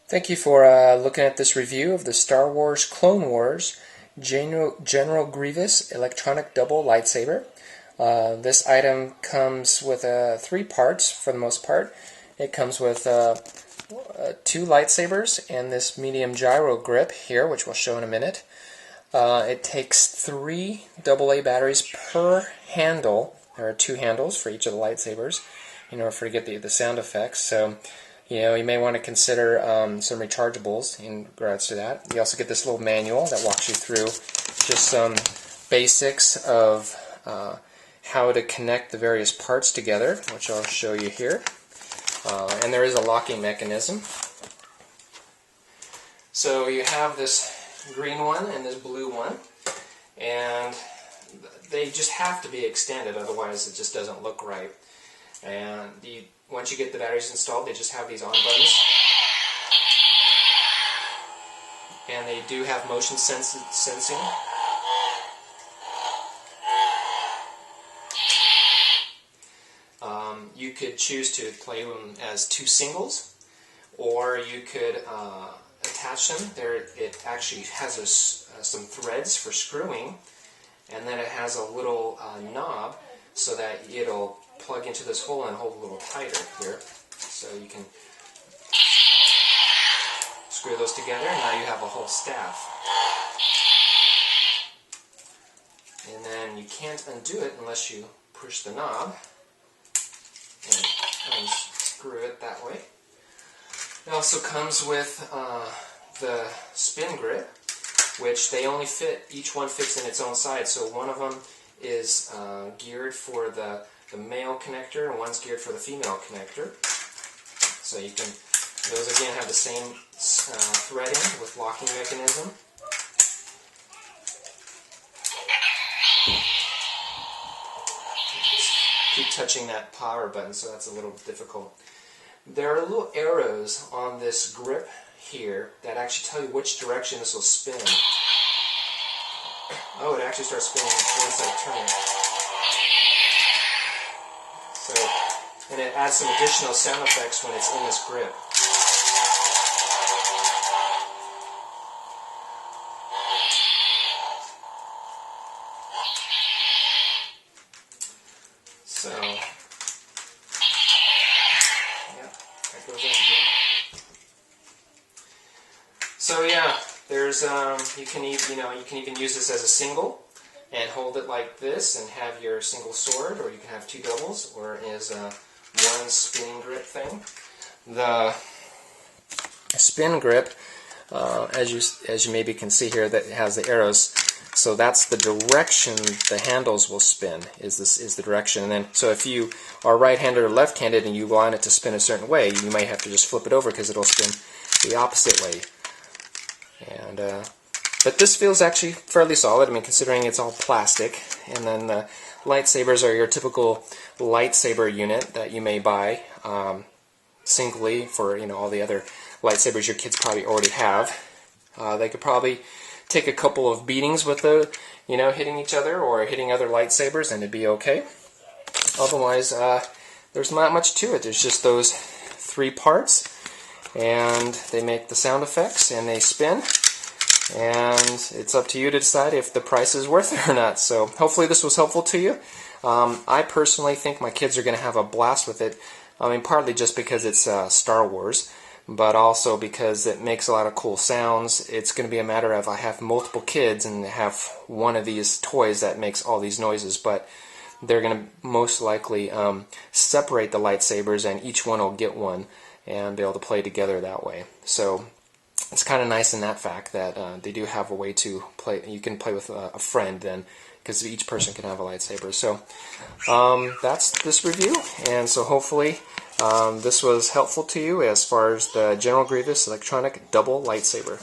Thank you for looking at this review of the Star Wars Clone Wars General Grievous electronic double lightsaber. This item comes with 3 parts for the most part. It comes with 2 lightsabers and this medium gyro grip here, which we'll show in a minute. It takes 3 AA batteries per handle. There are 2 handles for each of the lightsabers in order to get the sound effects. So, you may want to consider some rechargeables in regards to that. You also get this little manual that walks you through just some basics of how to connect the various parts together, which I'll show you here. And there is a locking mechanism. So you have this green one and this blue one, and they just have to be extended, otherwise it just doesn't look right. And once you get the batteries installed, they just have these on buttons, and they do have motion sensing. You could choose to play them as 2 singles, or you could attach them. It actually has some threads for screwing, and then it has a little knob so that it'll plug into this hole and hold a little tighter here. So you can screw those together, and now you have a whole staff. And then you can't undo it unless you push the knob and unscrew it that way. It also comes with the spin grip, which they only fit, each one fits in its own side. So one of them is geared for the male connector, and one's geared for the female connector. So you can, those again have the same threading with locking mechanism. Keep touching that power button, so that's a little difficult. There are little arrows on this grip here that actually tell you which direction this will spin. Oh, it actually starts spinning once I turn it. So, and it adds some additional sound effects when it's in this grip. So, yeah, that goes in again. So yeah, there's you can even use this as a single and hold it like this and have your single sword, or you can have 2 doubles, or as a one spin grip thing. The spin grip, as you maybe can see here, that has the arrows. So that's the direction the handles will spin, is the direction. And then, so if you are right-handed or left-handed and you want it to spin a certain way, you might have to just flip it over because it'll spin the opposite way. And but this feels actually fairly solid. I mean, considering it's all plastic. And then the lightsabers are your typical lightsaber unit that you may buy singly for all the other lightsabers your kids probably already have. They could probably take a couple of beatings with the, hitting each other or hitting other lightsabers, and it'd be okay. Otherwise, there's not much to it. There's just those 3 parts, and they make the sound effects, and they spin, and it's up to you to decide if the price is worth it or not. So hopefully this was helpful to you. I personally think my kids are going to have a blast with it. I mean, partly just because it's Star Wars, but also because it makes a lot of cool sounds. It's going to be a matter of I have multiple kids and have one of these toys that makes all these noises, but they're going to most likely separate the lightsabers, and each one will get one and be able to play together that way. So it's kind of nice in that fact that they do have a way to play. You can play with a friend then, because each person can have a lightsaber. So that's this review, and so hopefully this was helpful to you as far as the General Grievous electronic double lightsaber.